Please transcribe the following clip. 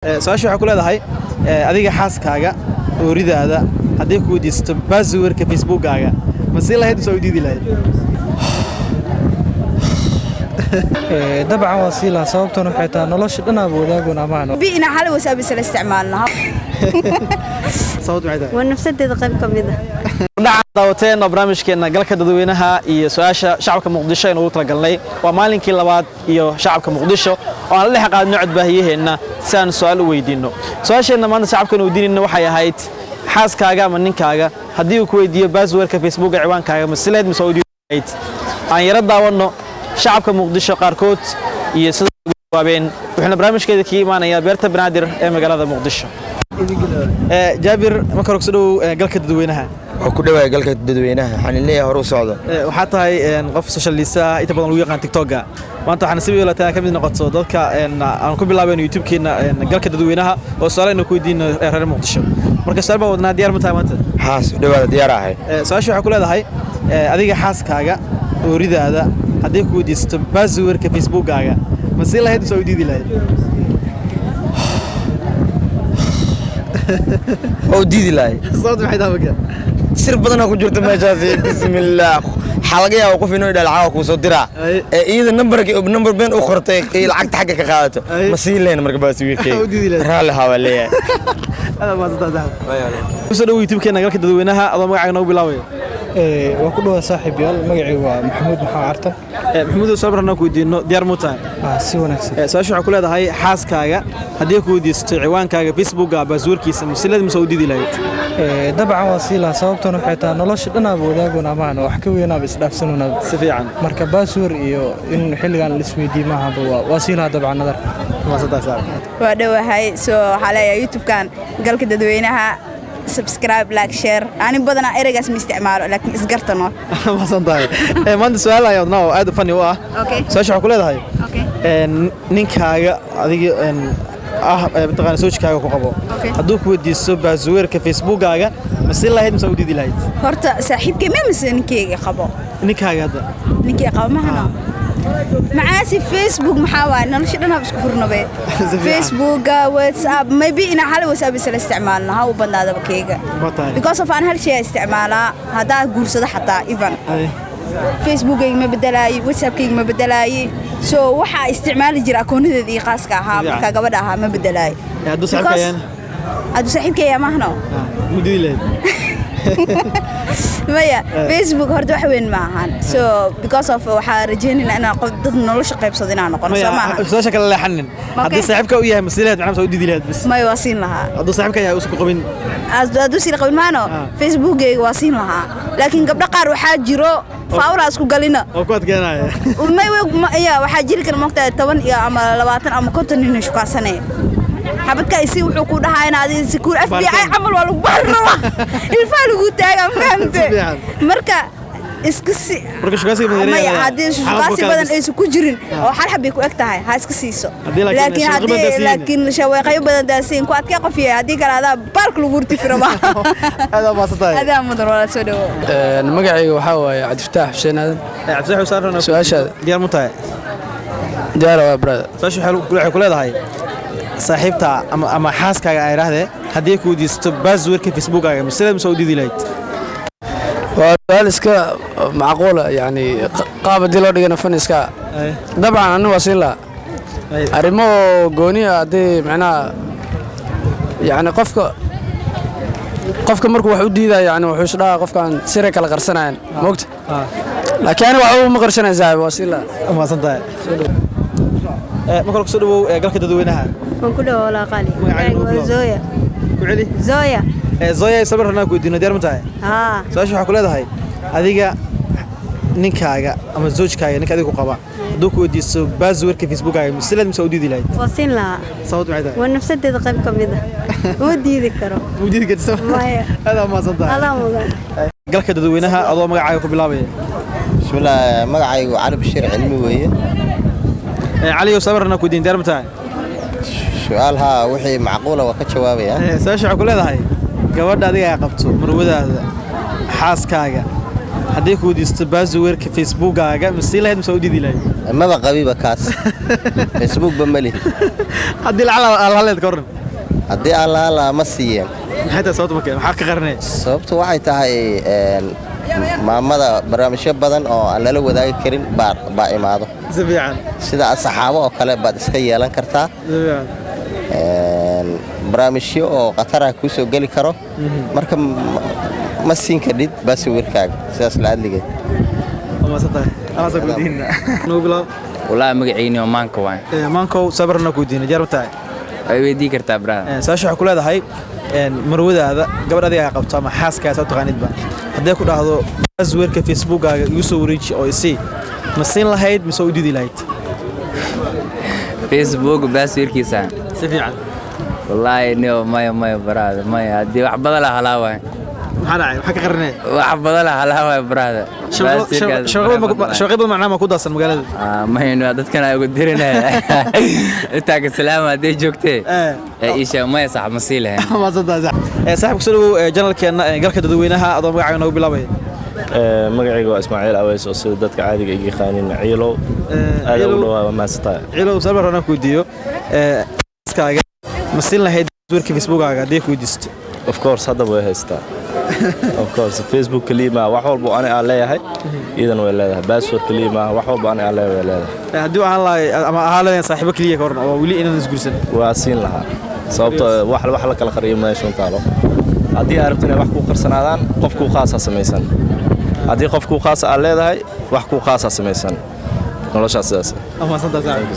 su-aasha waxaa ku leedahay adiga xaaskaaga ooridaada haddii ku weydiisato passwordka facebookaaga ma sii lahayd soo diidi lahayd dabcan waa sii lahaa sababtuna waxay tahay nolosha dhan aad wadaaguna amaano بينا حلو وسابس الاستعمالنا sababtu maxay tahay ونفسدد قيب كميدة dhaca daawateena barnaamijkeena galka dadweynaha iyo su'aasha shacabka Muqdisho ee ugu talagalnay waa maalinkii labaad iyo shacabka Muqdisho oo aan la xaqaadno codbaahiyeena si aan su'aal u weydiino su'aasheena maanta shacabka u weydiinayna waxay ahayd xaaskaaga ama ninkaaga haddii uu ku weydiiyo passwordka Facebook ee ciwaankaaga ma sileed ma soo diiday aan yara daawano shacabka Muqdisho qaarkood iyo sida jawaabeen waxaana barnaamijkeeda ka imaanaya beerta banaadir ee magaalada Muqdisho Jaabir ma ka rogso dhow galka dadweynaha oo ku dhawaay galka dadweynaha waxaan leeyahay hor u socdo waxa tahay qof social media inta badan lagu yaqaan TikTok maanta waxaan si weyn ka mid noqoto dadka aan ku bilaabeen YouTube-keena galka dadweynaha oo su'aalaha ku weydiino reer Muqdisho marka su'aal baa wadnaa diyaar ma tahay maanta haas dhawaada diyaar ahay su'aasha waxa ku leedahay adiga xaaskaaga ooridaada haddii ku weydiisato passwordka facebookaaga ma sii lahayd soo diidi lahayd oo diidi lahay sababtu maxay tahay sir badan ku jirto meeshaas bismillaah xalaqaya qof inoo dhalacaa ku soo dira iyada number been u qortay lacagta xagga ka qaadato ma sii leen marka passwordkay raali hawaleeya هذا ما صدق وصلوا يوتيوب-keena galka dadweynaha adoo magacaaga noogu bilaabayo waa ku dhawaad saaxiib yaal magacaygu waa maxamuud maxaa artan maxamuud soo barna ku weydiino diyaar mu tahay si wanaagsan su'aasha waxa ku leedahay xaaskaaga haddii ku weydiisato ciwaankaaga Facebook passwordkiisa ma sileed ma soo diidi lahayd dabcan waa sii lahaa sababtuna waxay tahay nolosha dhan aad wadaaguna amaano wax ka weynaaba isdhaafsanuna si fiican marka password iyo in xilligan la isweydiin maaha waa sii lahaa dabcan nadar waa dhawahay soo xalaya YouTube-kan galka dadweynaha subscribe like share ani badana ereygaas ma isticmaalo laakiin isgartano ma santahay maanta su'aal ayaa noo aad u funny u ah su'aasha waxa ku leedahay ninkaaga adiga taqaan soojkaaga ku qabo hadduu ku weydiiso passwordka facebookaaga ma sii lahayd ma soo diidi lahayd horta saaxiibkay ma ninkeyga qabo ninkaaga hadda ninkeyga qabo mahana معاسي فيسبوك محاوى نلش لنا بس كفرنا به فيسبوك واتساب maybe إن حال واتساب يصير استعمالنا هاو بند هذا بكيجا because of أنا هالشيء استعماله هذا جورس حتى even فيسبوك ما بدلاي واتساب كيج ما بدلاي so وح استعمال جرا كون ذي قاس كها كجبدها ما بدلاي هذا صاحبك يعني هذا صاحبك يا مهنا مديله مايا فيسبوك هرد وحوين معهن so because of waxaa rajeynayna inaan qof dad nolosha qaybsadina noqono Soomaaliya soo shakal la xanin hadii saaxiibka uu yahay masiilaad macna soo diidi lahayd bis may waasiin lahaa haduu saaxiibka yahay usku qabin haduu sii qabin maano Facebook-gayga waasiin lahaa laakiin gabdho qaar waxaa jiro faawla isku galina oo ku adkeenaya may waxaa jiri kara markaa 10 iyo ama 20 ama 50 nin isku kaasanay حبتك يصير وحكون هاي نادي سكور FBI عمل ولا برا الفعل قلت أنا فهمت مركا إسكسي ما يعادي شو قاسي بدن إيش كوجرين أو حال حبيك وقتها هاي إسكسيسو لكن شوي قيوب بدن داسين كوات كي قفيه هذيك هذا بارك لغورتي في ربع هذا ما صدق هذا مدر ولا سودو المقعي وحاوي عبد الفتاح حسين هذا عبد الفتاح وصار سؤال ديار متاع ديار برا سؤال حلو كل هذا هاي صاحبتا ama xaaskaaga ay raahday hadii ku weydiisto passwordka facebookaaga ma sileed ma soo diidi lahayd waa su'aal iska macquul yani qaab hadii loo dhigana fan iska dabcan anigu waa siin lahaa arrimo gooniya hadii macnaha yani qofka markuu wax u diidaa yani wuxuu isdhaa qofkan sire kala qarsanayaan moogta laakiin waxa uu ma qarsanay saaxiib waa siin lahaa ma santahay ma kala soo dhawow galka dadweynaha كله ولا قالي زويا كعلي زويا زويا صبرنا ku weydiino diyaar ma tahay su'aasha waxa ku leedahay adiga ninkaaga ama zoojkaaga ninka adiga ku qaba hadduu ku weydiiso passwordka facebookaaga ma sileed ma soo diidi lahayd وصين لها sababtu maxay tahay ونفسدد قيب كميدة وديدي كرو mudidi kadib hada ma santahay الله مغان galka dadweynaha adoo magacaaga ku bilaabay bismillaah magacaygu Cali Bashir Cilmi weeye cali oo sabarna ku weydiin diyaar ma tahay su'aalha wixii macquul ah ka jawaabaya su'aasha waxa ku leedahay gabadha adiga ay qabto marwadaada xaaskaaga haddii ku weydiisto baasweerka facebookaaga ma sii lahayd mise u diidi lahayd maba qabiba kaas facebook ba mali haddii lacala alhaleed ka waran haddii alla ma siiyeen maxay tahay sababta markee maxaa ka qarinay sababtu waxay tahay maamada barnaamijyo badan oo aan lala wadaagi karin baa imaado si fiican sida asxaabo oo kale baad iska yeelan kartaa si fiican barnaamijyo oo khatara ku soo gali karo marka ma siin kadhid baasweerkaaga sidaas la adligeed ma satahay ana soo gudina noo bilaw والله مقعيني ومانكو وين maankow sabarna ku diina jarabtahay ay weydii kartaa brada saasha waxa ku leedahay marwadaada gabadh adiga ay qabto ama xaaska soo taqaanidba haddii ku dhahdo baasweerka facebookaaga igu soo wareeji oo isii ma siin lahayd mise u diidi lahayd facebook baasweerkiisa si fiican والله نيو مايا برada مايا hadii wax badan la halaawa maxaa dhacay waxa ka qarinay wax badan la halaawa brada shaqada macnaha ma ku daasan magaalada mayno dadkan ay ugu dirinaya inta ka salaam haday joogtay isha maya sax ma sii lahayn ma sadax saaxiibku soo dhawow janalkeena galka dadweynaha adoo magacaaga noogu bilaabay magacayga waa Ismaaciil Aweys oo sida dadka caadiga ay yaqaaniin ciilow aad ugu dhawaada maastaa ciilow sabarna ku diiyo iskaaga ma siin lahayd baasweerka facebookaaga haddii ku weydiisto of course hadda way haystaa of course facebook kalima wax walba aan leeyahay idan way leedahay baasweer kalima wax walba aan leeyahay haddii aan lahay ama ahaaladeen saaxiibo kaliya ka waran oo wali inaan isguursan waa siin lahaa sababtoo wax la kala qariyo meeshan taalo haddii aad rabto inaad wax ku qarsanaadaan qofku khaas ah samaysan haddii qofku khaas ah leedahay wax ku khaas ah samaysan noloshaas sidaas ama santa saaxiib